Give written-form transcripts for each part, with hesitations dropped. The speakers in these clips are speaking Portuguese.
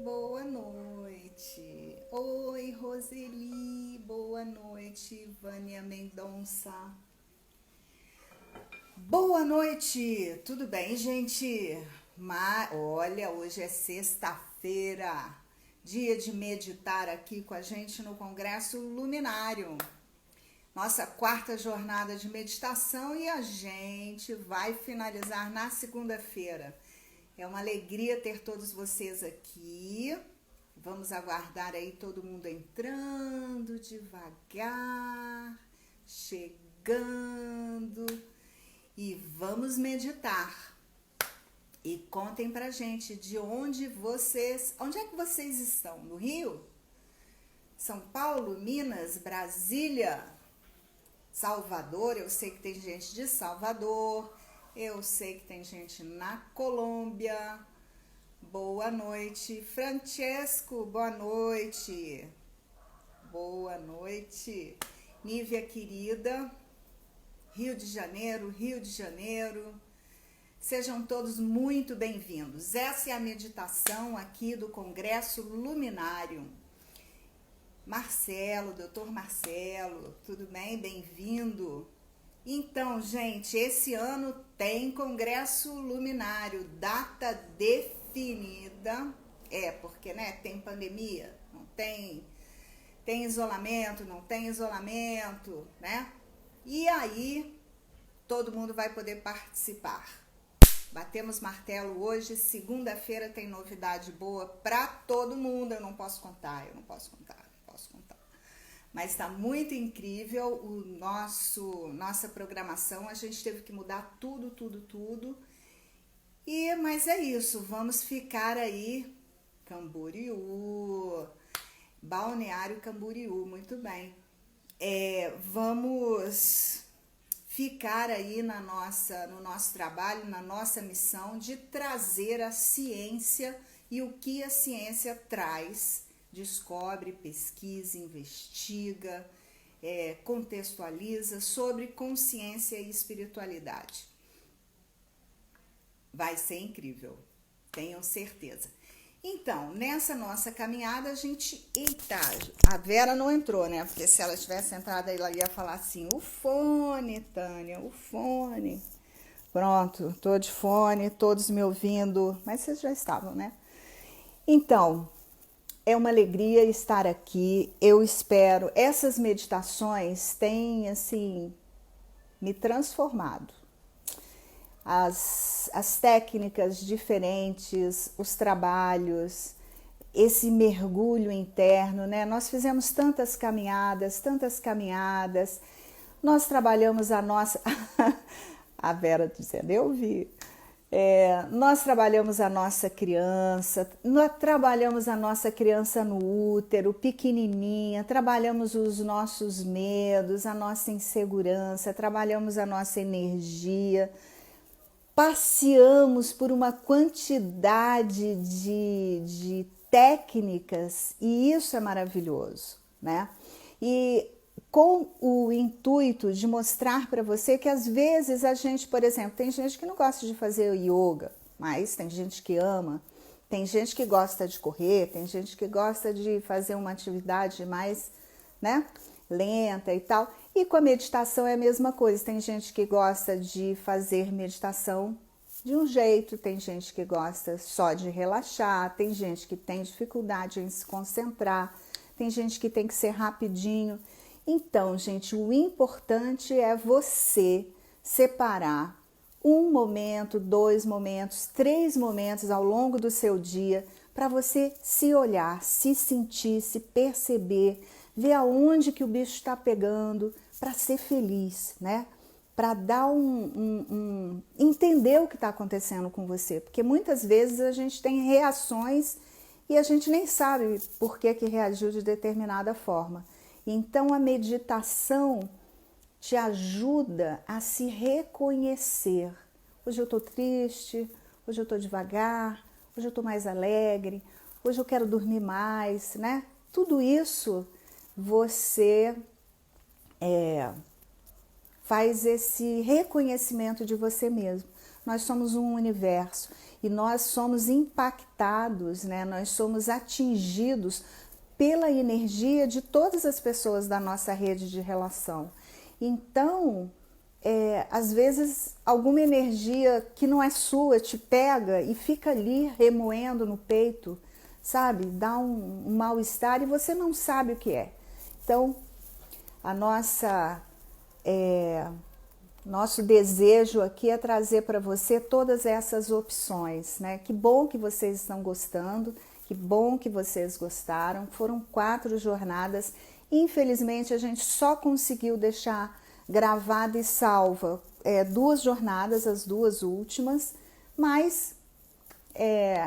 boa noite. Oi, Roseli, boa noite. Vânia Mendonça. Boa noite, tudo bem, gente? Olha, hoje é sexta-feira, dia de meditar aqui com a gente no Congresso Luminário. Nossa quarta jornada de meditação e a gente vai finalizar na segunda-feira. É uma alegria ter todos vocês aqui. Vamos aguardar aí todo mundo entrando devagar, chegando e vamos meditar. E contem pra gente onde é que vocês estão? No Rio? São Paulo, Minas, Brasília, Salvador? Eu sei que tem gente de Salvador. Eu sei que tem gente na Colômbia. Boa noite. Francesco, boa noite. Boa noite. Nívia querida. Rio de Janeiro. Sejam todos muito bem-vindos. Essa é a meditação aqui do Congresso Luminário. Marcelo, doutor Marcelo, tudo bem? Bem-vindo. Então, gente, esse ano tem Congresso Luminário, data definida. Porque, né, tem pandemia, não tem isolamento, não tem isolamento, né? E aí, todo mundo vai poder participar. Batemos martelo hoje, segunda-feira tem novidade boa para todo mundo. Eu não posso contar. Mas está muito incrível nossa programação. A gente teve que mudar tudo. Mas é isso, vamos ficar aí. Camboriú, Balneário Camboriú, muito bem. Vamos ficar aí no nosso trabalho, na nossa missão de trazer a ciência e o que a ciência traz. Descobre, pesquisa, investiga, contextualiza sobre consciência e espiritualidade. Vai ser incrível, tenham certeza. Então, nessa nossa caminhada, Eita, a Vera não entrou, né? Porque se ela tivesse entrado, ela ia falar assim, o fone, Tânia, o fone. Pronto, tô de fone, todos me ouvindo, mas vocês já estavam, né? Então, é uma alegria estar aqui, eu espero. Essas meditações têm, assim, me transformado. As técnicas diferentes, os trabalhos, esse mergulho interno, né? Nós fizemos tantas caminhadas, nós trabalhamos a nossa... A Vera dizendo, eu vi... nós trabalhamos a nossa criança, no útero, pequenininha, trabalhamos os nossos medos, a nossa insegurança, trabalhamos a nossa energia, passeamos por uma quantidade de técnicas e isso é maravilhoso, né? E com o intuito de mostrar para você que às vezes a gente, por exemplo, tem gente que não gosta de fazer yoga, mas tem gente que ama, tem gente que gosta de correr, tem gente que gosta de fazer uma atividade mais, né, lenta e tal. E com a meditação é a mesma coisa, tem gente que gosta de fazer meditação de um jeito, tem gente que gosta só de relaxar, tem gente que tem dificuldade em se concentrar, tem gente que tem que ser rapidinho. Então, gente, o importante é você separar 1 momento, 2 momentos, 3 momentos ao longo do seu dia para você se olhar, se sentir, se perceber, ver aonde que o bicho está pegando para ser feliz, né? Para dar entender o que está acontecendo com você, porque muitas vezes a gente tem reações e a gente nem sabe por que reagiu de determinada forma. Então, a meditação te ajuda a se reconhecer. Hoje eu estou triste, hoje eu estou devagar, hoje eu estou mais alegre, hoje eu quero dormir mais, né? Tudo isso você faz esse reconhecimento de você mesmo. nós somos um universo e nós somos impactados, né? Nós somos atingidos pela energia de todas as pessoas da nossa rede de relação. Então, às vezes, alguma energia que não é sua te pega e fica ali remoendo no peito, sabe? Dá um mal-estar e você não sabe o que é. Então, nosso desejo aqui é trazer para você todas essas opções, né? Que bom que vocês estão gostando, que bom que vocês gostaram. Foram 4 jornadas. Infelizmente, a gente só conseguiu deixar gravada e salva 2 jornadas, as 2 últimas, mas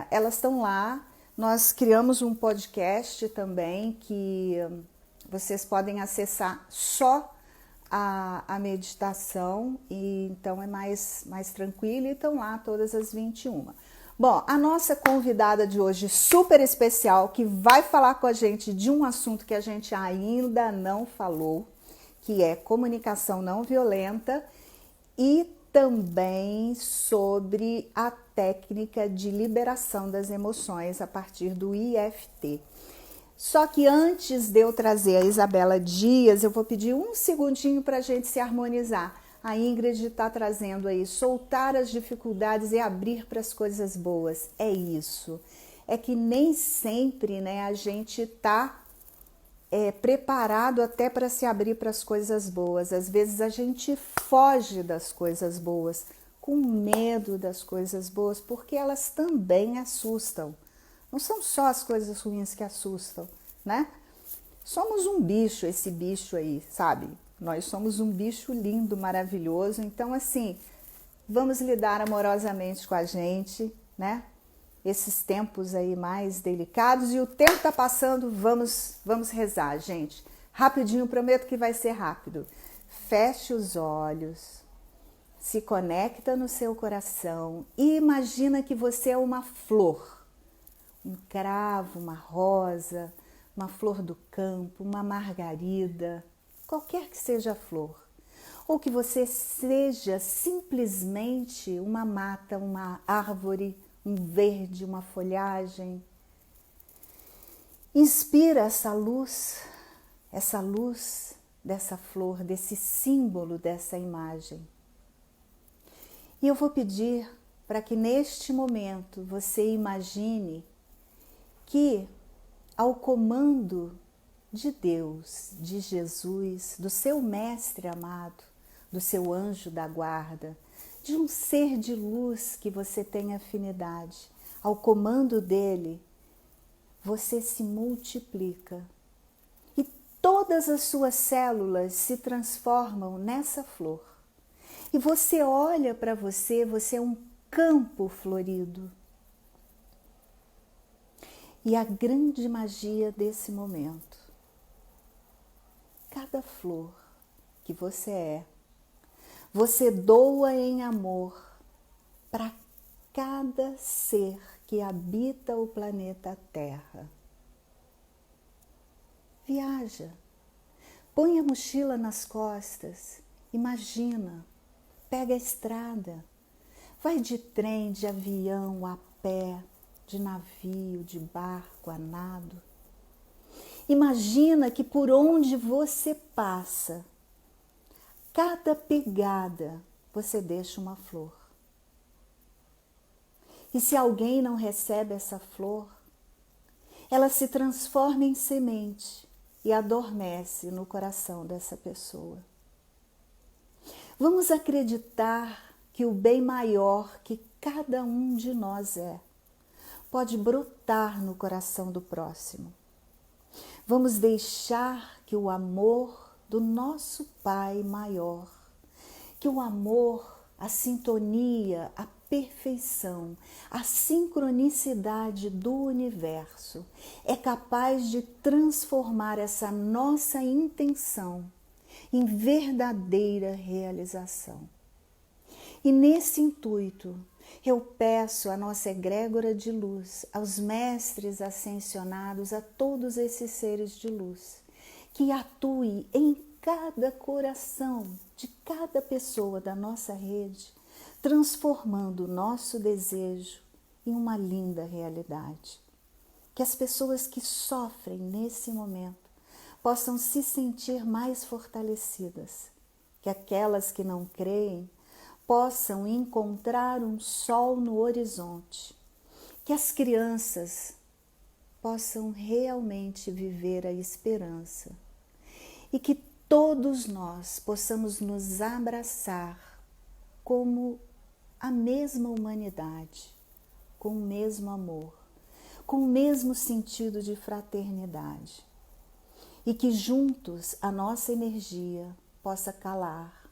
elas estão lá. Nós criamos um podcast também que vocês podem acessar só a meditação, e então é mais tranquilo, e estão lá todas as 21. Bom, a nossa convidada de hoje super especial, que vai falar com a gente de um assunto que a gente ainda não falou, que é comunicação não violenta, e também sobre a técnica de liberação das emoções a partir do IFT. Só que antes de eu trazer a Isabela Dias, eu vou pedir um segundinho para a gente se harmonizar. A Ingrid está trazendo aí, soltar as dificuldades e abrir para as coisas boas. É isso. É que nem sempre, né, a gente está preparado até para se abrir para as coisas boas. Às vezes a gente foge das coisas boas, com medo das coisas boas, porque elas também assustam. Não são só as coisas ruins que assustam, né? Somos um bicho, esse bicho aí, sabe? Nós somos um bicho lindo, maravilhoso. Então, assim, vamos lidar amorosamente com a gente, né? Esses tempos aí mais delicados. E o tempo tá passando, vamos rezar, gente. Rapidinho, prometo que vai ser rápido. Feche os olhos, se conecta no seu coração e imagina que você é uma flor. Um cravo, uma rosa, uma flor do campo, uma margarida, qualquer que seja a flor. Ou que você seja simplesmente uma mata, uma árvore, um verde, uma folhagem. Inspira essa luz dessa flor, desse símbolo, dessa imagem. E eu vou pedir para que neste momento você imagine que ao comando de Deus, de Jesus, do seu mestre amado, do seu anjo da guarda, de um ser de luz que você tem afinidade, ao comando dele, você se multiplica e todas as suas células se transformam nessa flor. E você olha para você é um campo florido. E a grande magia desse momento, cada flor que você doa em amor para cada ser que habita o planeta Terra. Viaja, põe a mochila nas costas, imagina, pega a estrada, vai de trem, de avião, a pé, de navio, de barco, a nado. Imagina que por onde você passa, cada pegada você deixa uma flor. E se alguém não recebe essa flor, ela se transforma em semente e adormece no coração dessa pessoa. Vamos acreditar que o bem maior que cada um de nós pode brotar no coração do próximo. Vamos deixar que o amor do nosso Pai maior, que o amor, a sintonia, a perfeição, a sincronicidade do universo é capaz de transformar essa nossa intenção em verdadeira realização. E nesse intuito, eu peço à nossa egrégora de luz, aos mestres ascensionados, a todos esses seres de luz, que atue em cada coração de cada pessoa da nossa rede, transformando o nosso desejo em uma linda realidade. Que as pessoas que sofrem nesse momento possam se sentir mais fortalecidas, que aquelas que não creem possam encontrar um sol no horizonte, que as crianças possam realmente viver a esperança e que todos nós possamos nos abraçar como a mesma humanidade, com o mesmo amor, com o mesmo sentido de fraternidade. E que juntos a nossa energia possa calar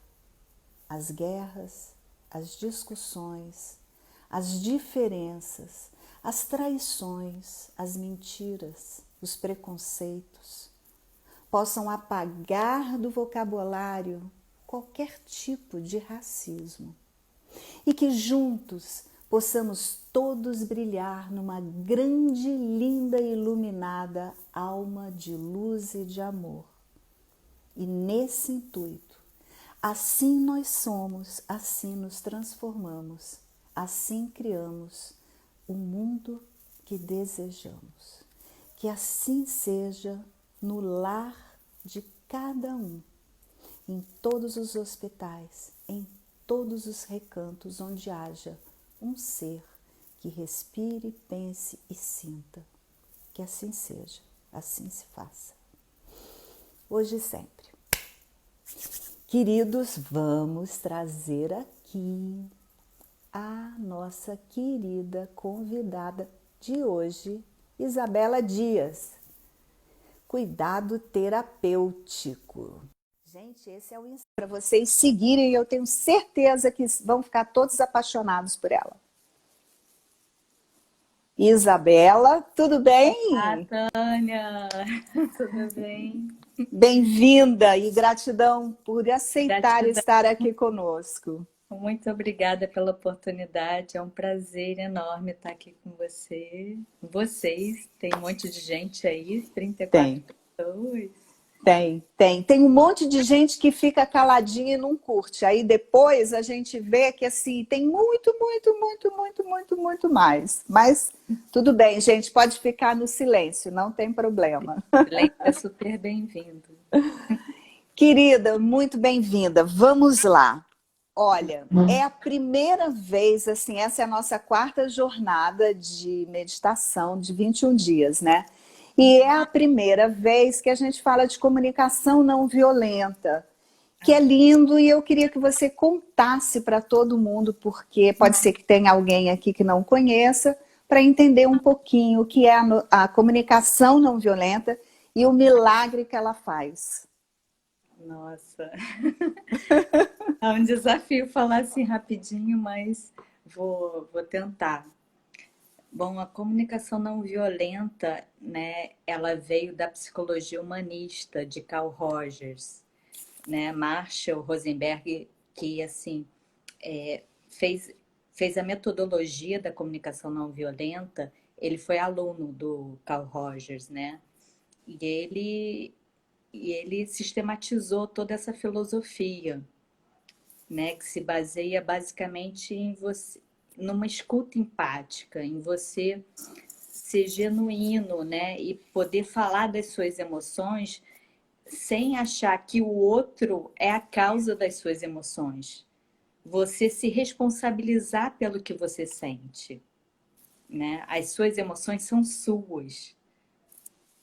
as guerras, as discussões, as diferenças, as traições, as mentiras, os preconceitos. Possam apagar do vocabulário qualquer tipo de racismo. E que juntos possamos todos brilhar numa grande, linda e iluminada alma de luz e de amor. E nesse intuito, assim nós somos, assim nos transformamos, assim criamos o mundo que desejamos. Que assim seja no lar de cada um, em todos os hospitais, em todos os recantos onde haja um ser que respire, pense e sinta. Que assim seja, assim se faça. Hoje e sempre. Queridos, vamos trazer aqui a nossa querida convidada de hoje, Isabela Dias. Cuidado terapêutico. Gente, esse é o Instagram para vocês seguirem e eu tenho certeza que vão ficar todos apaixonados por ela. Isabela, tudo bem? Olá, Tânia, tudo bem? Bem-vinda e gratidão por aceitar Gratidão, estar aqui conosco. muito obrigada pela oportunidade, é um prazer enorme estar aqui com você, com vocês, tem um monte de gente aí, 34 Tem. pessoas. Tem um monte de gente que fica caladinha e não curte. Aí depois a gente vê que assim, tem muito mais. Mas tudo bem, gente, pode ficar no silêncio, não tem problema. Silêncio é super bem-vindo. Querida, muito bem-vinda. Vamos lá. Olha, é a primeira vez, assim, essa é a nossa quarta jornada de meditação de 21 dias, né? E é a primeira vez que a gente fala de comunicação não violenta, que é lindo e eu queria que você contasse para todo mundo, porque pode ser que tenha alguém aqui que não conheça, para entender um pouquinho o que é a comunicação não violenta e o milagre que ela faz. Nossa, é um desafio falar assim rapidinho, mas vou tentar. Bom, a comunicação não violenta, né, ela veio da psicologia humanista de Carl Rogers, né, Marshall Rosenberg, que assim fez, fez a metodologia da comunicação não violenta. Ele foi aluno do Carl Rogers, né, e ele sistematizou toda essa filosofia, né, que se baseia basicamente em você, numa escuta empática, em você ser genuíno, né, e poder falar das suas emoções sem achar que o outro é a causa das suas emoções. Você se responsabilizar pelo que você sente, né? As suas emoções são suas,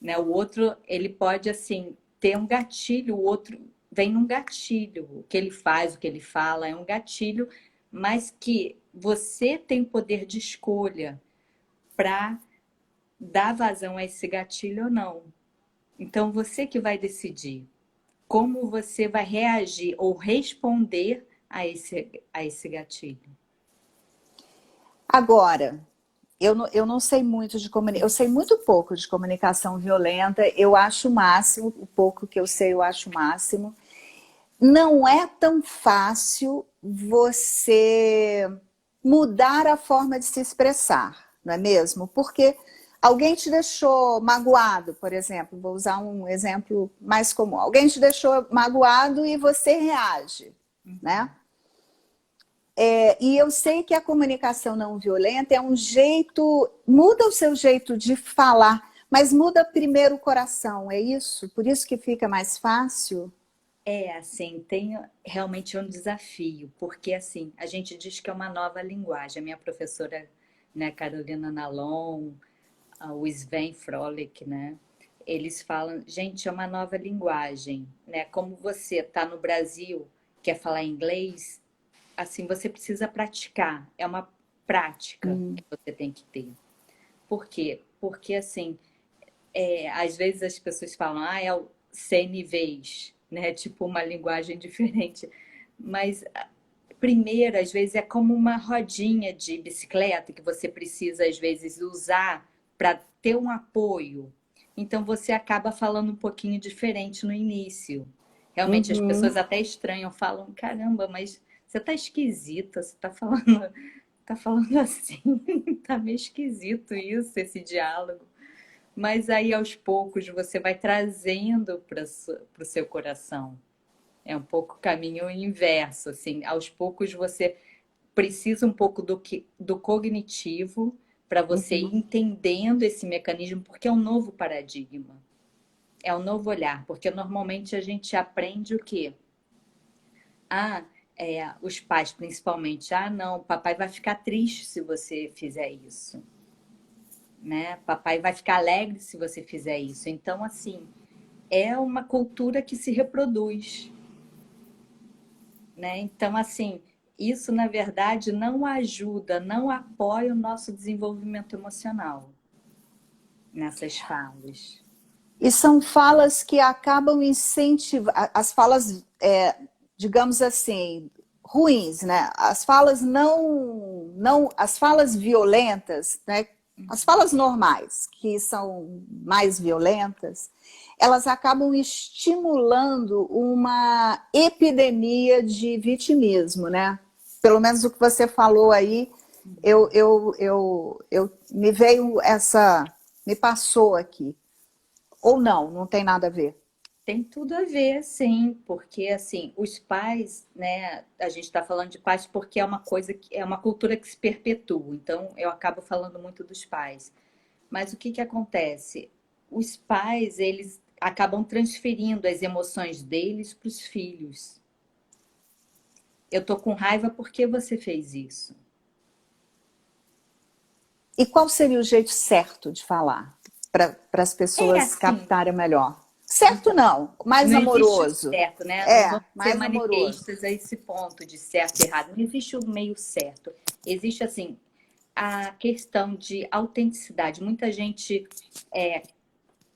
né? O outro, ele pode assim ter um gatilho, o outro vem num gatilho, o que ele faz, o que ele fala é um gatilho, mas que você tem poder de escolha para dar vazão a esse gatilho ou não. Então você que vai decidir como você vai reagir ou responder a esse gatilho. Agora, eu não sei muito de comunicação, eu sei muito pouco de comunicação violenta, eu acho o máximo, o pouco que eu sei eu acho o máximo. Não é tão fácil você mudar a forma de se expressar, não é mesmo? Porque alguém te deixou magoado, por exemplo, vou usar um exemplo mais comum. Alguém te deixou magoado e você reage, né? E eu sei que a comunicação não violenta é um jeito, muda o seu jeito de falar, mas muda primeiro o coração, é isso? Por isso que fica mais fácil? Assim, tem realmente um desafio, porque assim, a gente diz que é uma nova linguagem. A minha professora, né, Carolina Nalon, o Sven Frolic, né? Eles falam, gente, é uma nova linguagem, né? Como você está no Brasil, quer falar inglês, assim, você precisa praticar. É uma prática que você tem que ter. Por quê? Porque, assim, às vezes as pessoas falam, é o CNVs, né? Tipo uma linguagem diferente. Mas, primeiro, às vezes, é como uma rodinha de bicicleta que você precisa, às vezes, usar para ter um apoio. Então, você acaba falando um pouquinho diferente no início. Realmente, as pessoas Uhum. até estranham, falam, caramba, mas você tá esquisita, você tá falando assim, tá meio esquisito isso, esse diálogo. Mas aí, aos poucos, você vai trazendo para o seu coração. É um pouco o caminho inverso, assim. Aos poucos, você precisa um pouco do cognitivo para você ir Uhum. entendendo esse mecanismo, porque é um novo paradigma. É um novo olhar, porque normalmente a gente aprende o quê? Ah, os pais principalmente. Ah, não, papai vai ficar triste se você fizer isso, né? Papai vai ficar alegre se você fizer isso. Então, assim, é uma cultura que se reproduz, né? Então, assim, isso na verdade não ajuda, não apoia o nosso desenvolvimento emocional nessas falas. E são falas que acabam incentivando, as falas, digamos assim, ruins, né? As falas as falas violentas, né? As falas normais, que são mais violentas, elas acabam estimulando uma epidemia de vitimismo, né? Pelo menos o que você falou aí, me veio me passou aqui. Ou não, não tem nada a ver. Tem tudo a ver, sim, porque assim, os pais, né? A gente está falando de pais porque é uma coisa que é uma cultura que se perpetua. Então, eu acabo falando muito dos pais. Mas o que que acontece? Os pais, eles acabam transferindo as emoções deles para os filhos. Eu tô com raiva porque você fez isso. E qual seria o jeito certo de falar para as É pessoas assim, captarem melhor? Certo então, não, mais não existe o amoroso. certo, né? Não É, vamos ser mais amoroso. maniqueístas a esse ponto de certo e errado. Não existe o meio certo. Existe, assim, a questão de autenticidade. Muita gente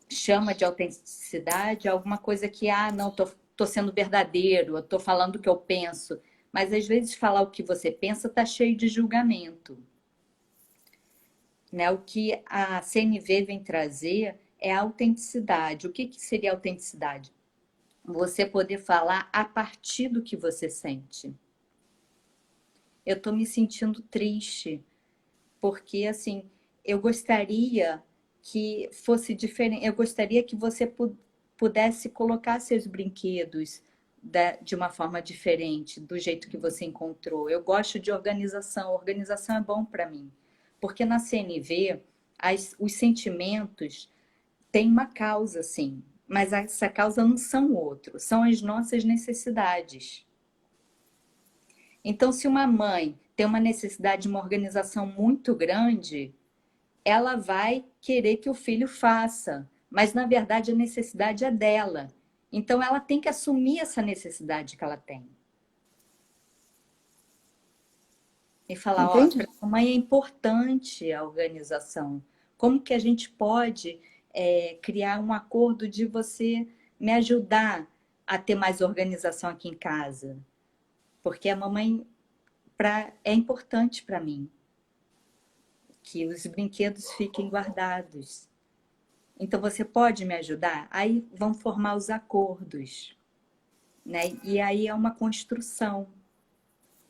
chama de autenticidade alguma coisa que, não, tô sendo verdadeiro, eu tô falando o que eu penso. Mas às vezes falar o que você pensa tá cheio de julgamento, né? O que a CNV vem trazer é a autenticidade. O que que seria autenticidade? Você poder falar a partir do que você sente. Eu estou me sentindo triste, porque assim, eu gostaria que fosse diferente. Eu gostaria que você pudesse colocar seus brinquedos de uma forma diferente, do jeito que você encontrou. Eu gosto de organização. Organização é bom para mim, porque na CNV os sentimentos têm uma causa, sim, mas essa causa não são outros, são as nossas necessidades. Então, se uma mãe tem uma necessidade de uma organização muito grande, ela vai querer que o filho faça, mas na verdade a necessidade é dela. Então, ela tem que assumir essa necessidade que ela tem e falar: ó, Entende? para a mãe é importante a organização. Como que a gente pode criar um acordo de você me ajudar a ter mais organização aqui em casa? Porque a mamãe é importante para mim que os brinquedos fiquem guardados. Então você pode me ajudar? Aí vão formar os acordos, né? E aí é uma construção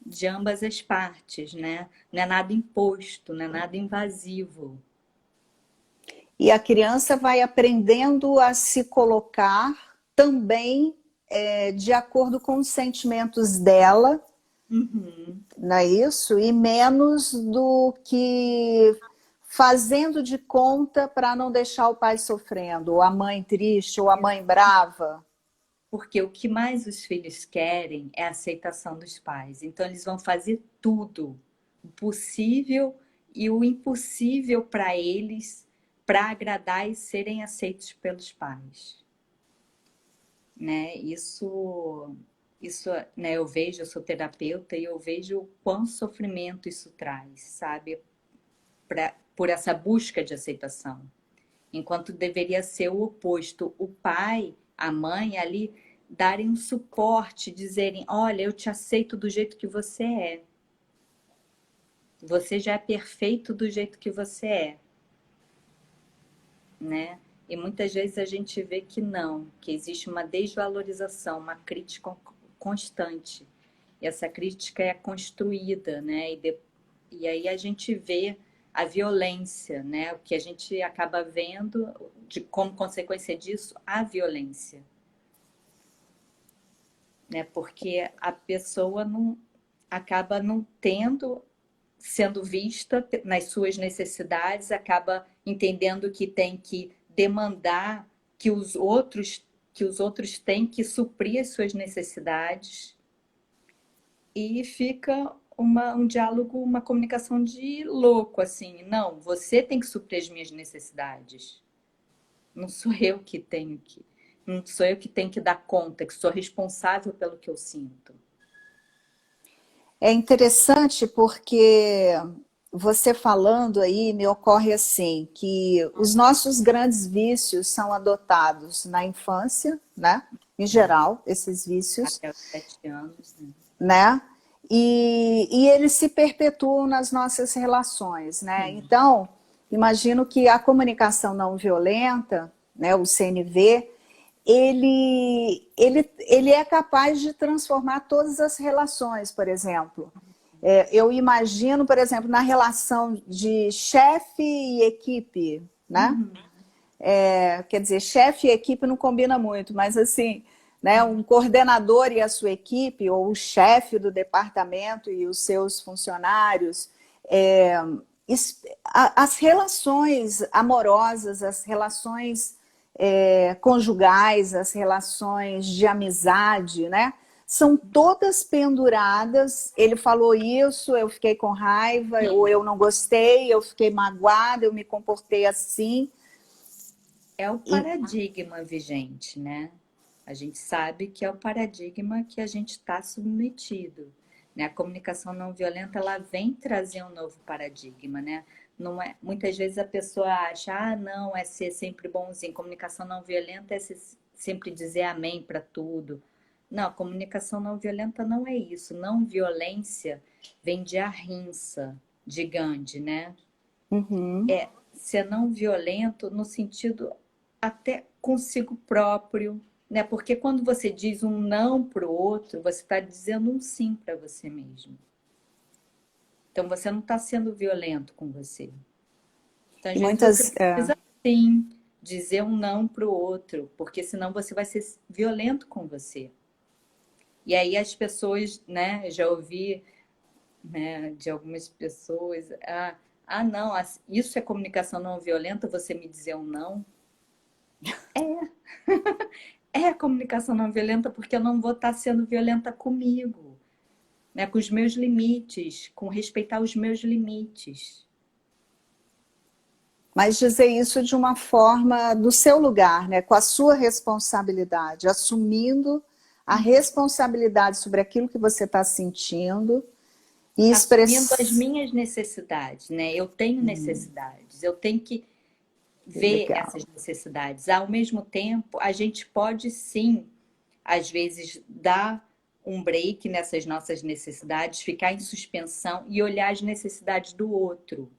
de ambas as partes, né? Não é nada imposto, não é nada invasivo. E a criança vai aprendendo a se colocar também de acordo com os sentimentos dela, Uhum. não é isso? E menos do que fazendo de conta para não deixar o pai sofrendo, ou a mãe triste, ou a mãe brava. Porque o que mais os filhos querem é a aceitação dos pais. Então, eles vão fazer tudo, o possível e o impossível para eles, para agradar e serem aceitos pelos pais. Né? Isso, né, eu vejo, eu sou terapeuta e eu vejo o quão sofrimento isso traz, sabe? Por essa busca de aceitação. Enquanto deveria ser o oposto, o pai, a mãe ali darem um suporte, dizerem: olha, eu te aceito do jeito que você é. Você já é perfeito do jeito que você é, né? E muitas vezes a gente vê que não, que existe uma desvalorização, uma crítica constante. E essa crítica é construída, né? E aí a gente vê a violência, né? O que a gente acaba vendo, como consequência disso, a violência. Né? Porque a pessoa não acaba não tendo, sendo vista nas suas necessidades, acaba entendendo que tem que demandar que os outros têm que suprir as suas necessidades e fica um diálogo, uma comunicação de louco, assim, não, você tem que suprir as minhas necessidades. Não sou eu que tenho que, não sou eu que tenho que dar conta, que sou responsável pelo que eu sinto. É interessante porque você falando aí me ocorre assim que os nossos grandes vícios são adotados na infância, né? Em geral, esses vícios, Até os 7 anos, né? né? E eles se perpetuam nas nossas relações, né? Sim. Então, imagino que a comunicação não violenta, né, o CNV, ele é capaz de transformar todas as relações, por exemplo. Eu imagino, por exemplo, na relação de chefe e equipe, né? Uhum. Quer dizer, chefe e equipe não combina muito, mas assim, né, um coordenador e a sua equipe, ou o chefe do departamento e os seus funcionários, as relações amorosas, as relações conjugais, as relações de amizade, né? São todas penduradas. Ele falou isso, eu fiquei com raiva, ou Sim. eu não gostei, eu fiquei magoada, eu me comportei assim. É o E paradigma vigente, né? A gente sabe que é o paradigma que a gente está submetido. Né? A comunicação não violenta ela vem trazer um novo paradigma, né? Não é, muitas vezes a pessoa acha, ah, não, é ser sempre bonzinho. Comunicação não violenta é sempre dizer amém para tudo. Não, a comunicação não violenta não é isso. Não violência vem de ahimsa, de Gandhi, né? uhum. É ser não violento no sentido até consigo próprio, né? Porque quando você diz um não para o outro, você está dizendo um sim para você mesmo. Então você não está sendo violento com você. Então às E vezes você muitas. precisa sim dizer um não para o outro, porque senão você vai ser violento com você. E aí as pessoas, né? Já ouvi, né, de algumas pessoas, não, isso é comunicação não violenta, você me dizer um não. É comunicação não violenta porque eu não vou estar sendo violenta comigo, né? Com os meus limites, com respeitar os meus limites. Mas dizer isso de uma forma do seu lugar, né? Com a sua responsabilidade, assumindo a responsabilidade sobre aquilo que você está sentindo e Assumindo as express... minhas necessidades, né? Eu tenho necessidades, eu tenho que Que ver legal. essas necessidades. Ao mesmo tempo, a gente pode sim, às vezes, dar um break nessas nossas necessidades, ficar em suspensão e olhar as necessidades do outro.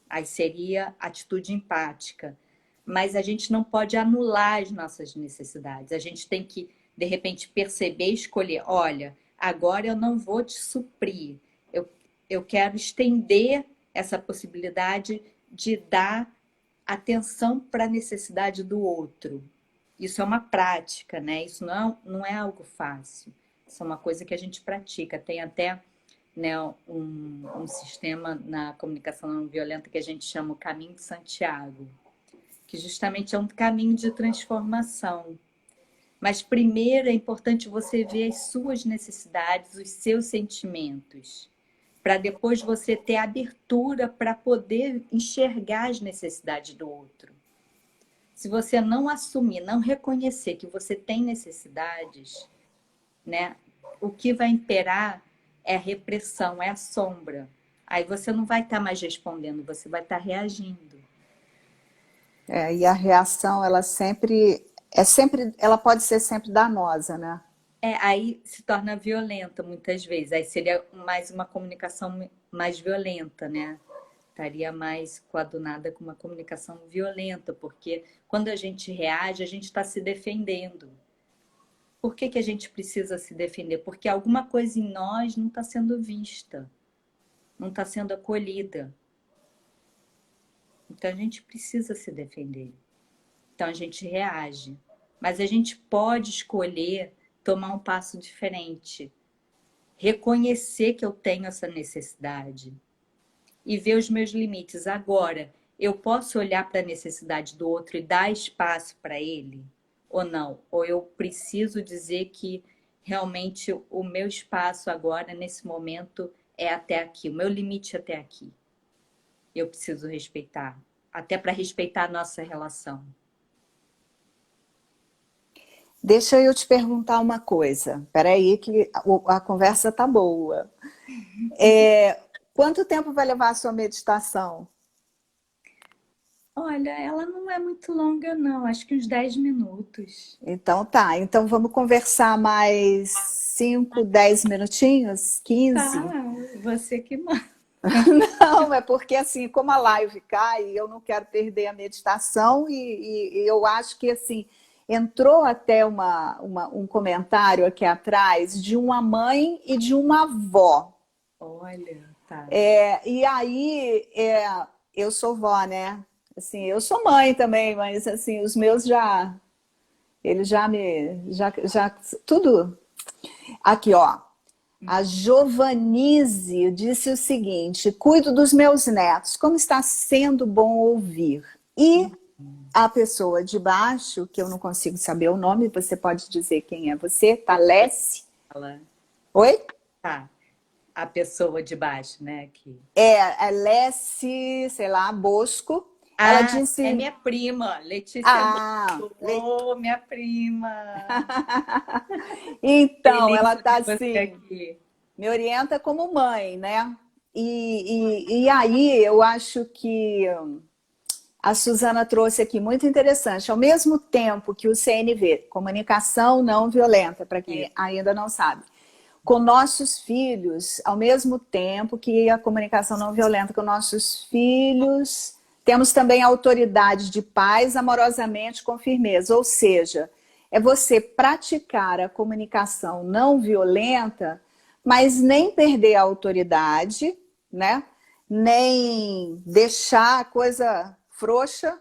Aí seria atitude empática. Mas a gente não pode anular as nossas necessidades. A gente tem que, de repente, perceber e escolher: olha, agora eu não vou te suprir. Eu, eu quero estender essa possibilidade de dar atenção para a necessidade do outro. Isso é uma prática, né? Isso não é algo fácil. Isso é uma coisa que a gente pratica. Tem até, né, um sistema na comunicação não violenta que a gente chama o Caminho de Santiago, que justamente é um caminho de transformação. Mas primeiro é importante você ver as suas necessidades, os seus sentimentos, para depois você ter abertura para poder enxergar as necessidades do outro. Se você não assumir, não reconhecer que você tem necessidades, né, o que vai imperar é a repressão, é a sombra. Aí você não vai estar mais respondendo, você vai estar reagindo. E a reação, ela pode ser sempre danosa, né? Aí se torna violenta muitas vezes. Aí seria mais uma comunicação mais violenta, né? Estaria mais coadunada com uma comunicação violenta, porque quando a gente reage, a gente está se defendendo. Por que que a gente precisa se defender? Porque alguma coisa em nós não está sendo vista, não está sendo acolhida. Então a gente precisa se defender. Então a gente reage. Mas a gente pode escolher tomar um passo diferente, reconhecer que eu tenho essa necessidade e ver os meus limites. Agora, eu posso olhar para a necessidade do outro e dar espaço para ele ou não? Ou eu preciso dizer que realmente o meu espaço agora, nesse momento, é até aqui, o meu limite é até aqui. Eu preciso respeitar, até para respeitar a nossa relação. Deixa eu te perguntar uma coisa. Peraí que a conversa tá boa. Quanto tempo vai levar a sua meditação? Olha, ela não é muito longa, não. Acho que uns 10 minutos. Então tá, então vamos conversar mais 5, 10 minutinhos, Tá, 15. você que manda. Não, é porque assim, como a live cai, eu não quero perder a meditação e eu acho que assim, entrou até um comentário aqui atrás de uma mãe e de uma avó. Olha, tá. E aí, eu sou vó, né? Assim, eu sou mãe também, mas assim, os meus eles tudo. Aqui, ó. A Giovanise disse o seguinte: cuido dos meus netos, como está sendo bom ouvir. E a pessoa de baixo, que eu não consigo saber o nome, você pode dizer quem é você? Talesse? Ela, Oi? tá. A pessoa de baixo, né? Aqui. É Lessie, sei lá, Bosco. Ela Ah, é disse. minha prima, Letícia Ah, Bosco. Ô, minha prima. então, Feliz ela de tá ter você assim, aqui. me orienta como mãe, né? E aí eu acho que a Suzana trouxe aqui muito interessante. Ao mesmo tempo que o CNV, Comunicação Não Violenta, para quem Isso. ainda não sabe, com nossos filhos, ao mesmo tempo que a comunicação não violenta com nossos filhos, temos também a autoridade de pais amorosamente com firmeza, ou seja, é você praticar a comunicação não violenta, mas nem perder a autoridade, né? Nem deixar a coisa frouxa,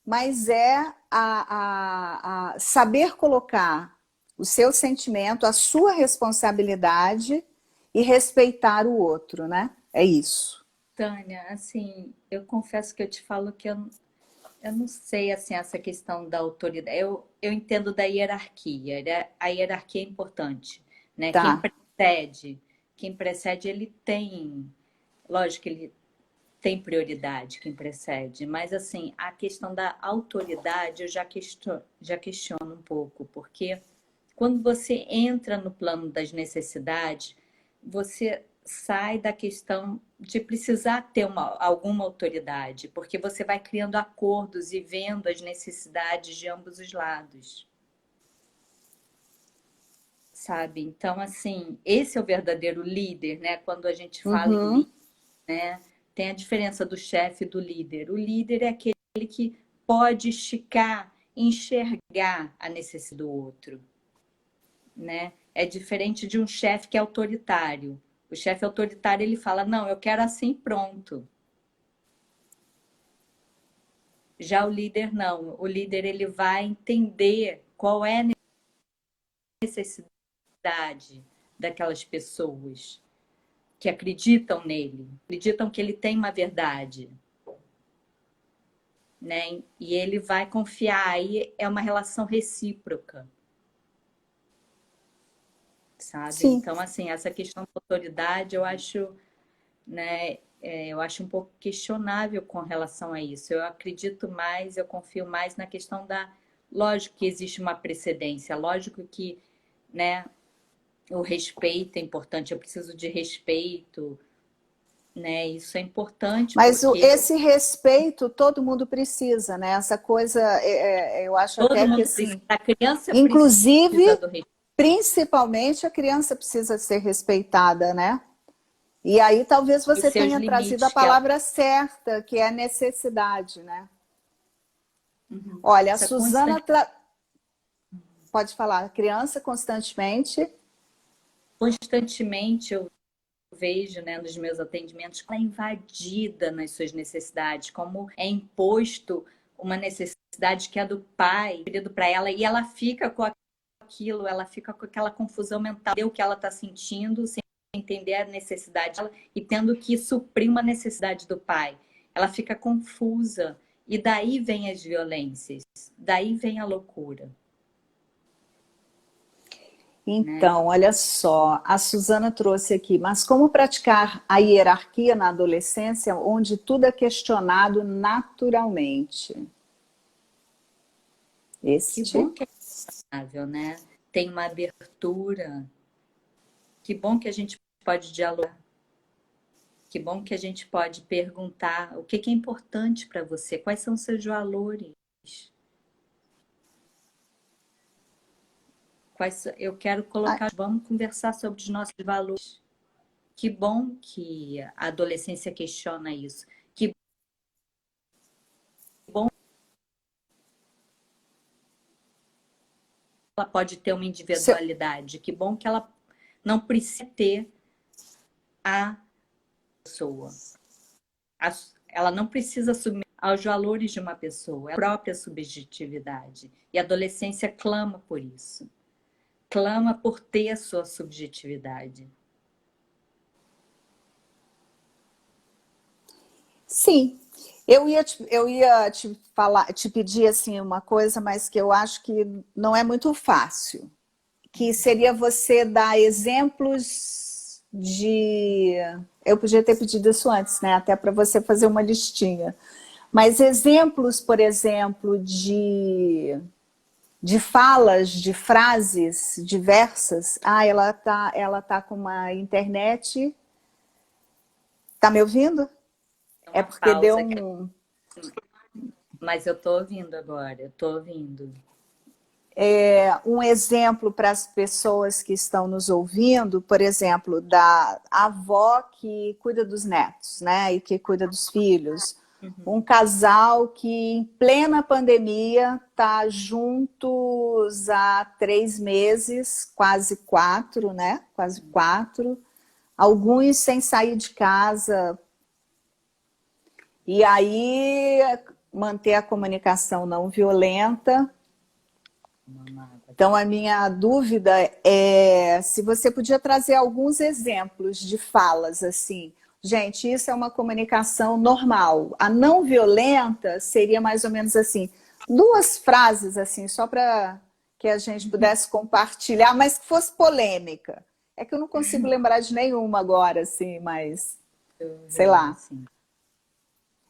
mas é a saber colocar o seu sentimento, a sua responsabilidade e respeitar o outro, né? É isso. Tânia, assim, eu confesso que eu te falo que eu não sei, assim, essa questão da autoridade. Eu entendo da hierarquia, né? A hierarquia é importante, né? Tá. Quem precede, ele tem, lógico que ele tem prioridade, quem precede, mas, assim, a questão da autoridade eu já questiono um pouco, porque quando você entra no plano das necessidades, você sai da questão de precisar ter alguma autoridade, porque você vai criando acordos e vendo as necessidades de ambos os lados, sabe? Então, assim, esse é o verdadeiro líder, né? Quando a gente fala em Uhum. líder, né? Tem a diferença do chefe e do líder. O líder é aquele que pode esticar, enxergar a necessidade do outro, né? É diferente de um chefe que é autoritário. O chefe autoritário, ele fala, não, eu quero assim, pronto. Já o líder, não. O líder, ele vai entender qual é a necessidade verdade daquelas pessoas que acreditam nele, acreditam que ele tem uma verdade, né? E ele vai confiar, aí é uma relação recíproca, sabe? Sim. Então, assim, essa questão da autoridade, eu acho, né, eu acho um pouco questionável com relação a isso. Eu acredito mais, eu confio mais na questão da... Lógico que existe uma precedência, lógico que, né, o respeito é importante, eu preciso de respeito, né? Isso é importante Mas porque esse respeito todo mundo precisa, né? Essa coisa, eu acho todo até que mundo precisa, assim, a criança precisa inclusive, do respeito. principalmente a criança precisa ser respeitada, né? E aí talvez Os você seus tenha trazido a limites que ela... palavra certa, que é necessidade, né? Uhum. Olha, a Essa Suzana pode falar, a criança constantemente eu vejo, né, nos meus atendimentos, ela é invadida nas suas necessidades, como é imposto uma necessidade que é do pai, pedido para ela, e ela fica com aquilo, ela fica com aquela confusão mental, o que ela está sentindo, sem entender a necessidade dela e tendo que suprir uma necessidade do pai. Ela fica confusa. E daí vem as violências, daí vem a loucura, né? Então, olha só, a Suzana trouxe aqui, mas como praticar a hierarquia na adolescência, onde tudo é questionado naturalmente? Que bom Este? que é saudável, né? Tem uma abertura. Que bom que a gente pode dialogar. Que bom que a gente pode perguntar o que é importante para você, quais são os seus valores. Eu quero Ah, colocar, vamos conversar sobre os nossos valores. Que bom que a adolescência questiona isso. Que bom que ela pode ter uma seu- individualidade. Que bom que ela não precisa ter a pessoa. Ela não precisa assumir aos valores de uma pessoa, é a própria subjetividade. E a adolescência clama por isso. Clama por ter a sua subjetividade. sim, eu ia te falar, te pedir assim uma coisa, mas que eu acho que não é muito fácil, que seria você dar exemplos de. Eu podia ter pedido isso antes, né? Até para você fazer uma listinha. Mas exemplos, por exemplo, de falas, de frases diversas. Ah, ela tá com uma internet. Tá me ouvindo? É É uma porque deu pausa, um. mas eu tô ouvindo agora, eu tô ouvindo. Um exemplo para as pessoas que estão nos ouvindo, por exemplo, da avó que cuida dos netos, né, e que cuida dos filhos. Uhum. Um casal que, em plena pandemia, está juntos há 3 meses, quase 4, né? Quase 4. Alguns sem sair de casa. E aí, manter a comunicação não violenta. Então, a minha dúvida é se você podia trazer alguns exemplos de falas assim. Gente, isso é uma comunicação normal. A não violenta seria mais ou menos assim, 2 frases assim, só para que a gente pudesse compartilhar, mas que fosse polêmica. É que eu não consigo lembrar de nenhuma agora, assim, mas Tô sei vendo, lá. assim.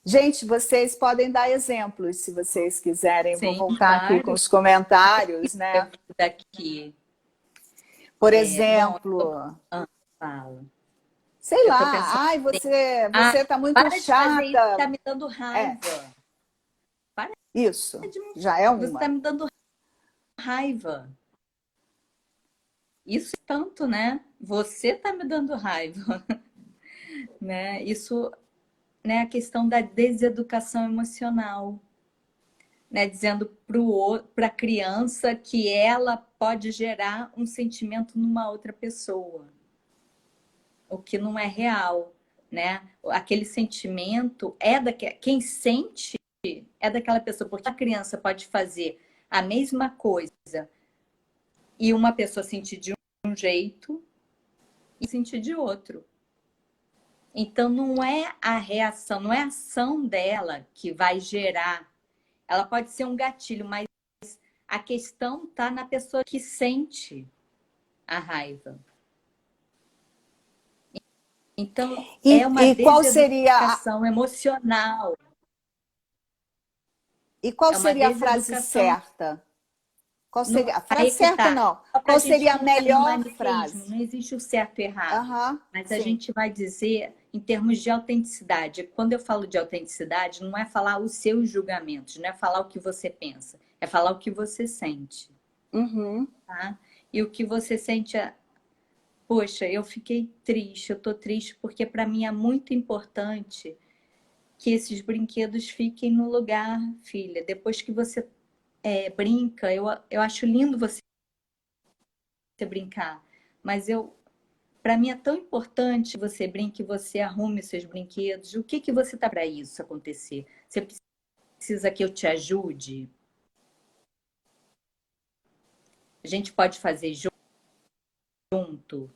Gente, vocês podem dar exemplos, se vocês quiserem. Vou Sim, voltar aqui com claro. os comentários, Eu né? vi daqui. Por Bom, exemplo, fala. sei Eu tô lá, pensando ai, assim, você tá muito para de fazer isso, chata. tá me dando É, raiva. Para isso, de... já é Você tá uma. me dando raiva. Isso tanto, né? Você tá me dando raiva, né? Isso, né, a questão da deseducação emocional, né? Dizendo para a criança que ela pode gerar um sentimento numa outra pessoa, o que não é real, né? Aquele sentimento é quem sente é daquela pessoa, porque a criança pode fazer a mesma coisa e uma pessoa sentir de um um jeito e sentir de outro. Então, não é a reação, não é a ação dela que vai gerar. Ela pode ser um gatilho, mas a questão está na pessoa que sente a raiva. Então, é uma Qual seria deseducação emocional. e qual É uma seria a frase deseducação. certa? Qual Não, seria a aí frase que certa, tá. não? Só para a Qual gente seria a não cair no melhor maniqueísmo, frase? não existe o certo e errado. Aham, Mas a sim. gente vai dizer em termos de autenticidade. Quando eu falo de autenticidade, não é falar os seus julgamentos, não é falar o que você pensa, é falar o que você sente. Uhum. Tá? E o que você sente é, poxa, eu fiquei triste, eu tô triste porque para mim é muito importante que esses brinquedos fiquem no lugar, filha. Depois que você brinca, eu acho lindo você brincar, mas para mim é tão importante que você brinque, você arrume seus brinquedos. O que que você tá para isso acontecer? Você precisa que eu te ajude? A gente pode fazer junto,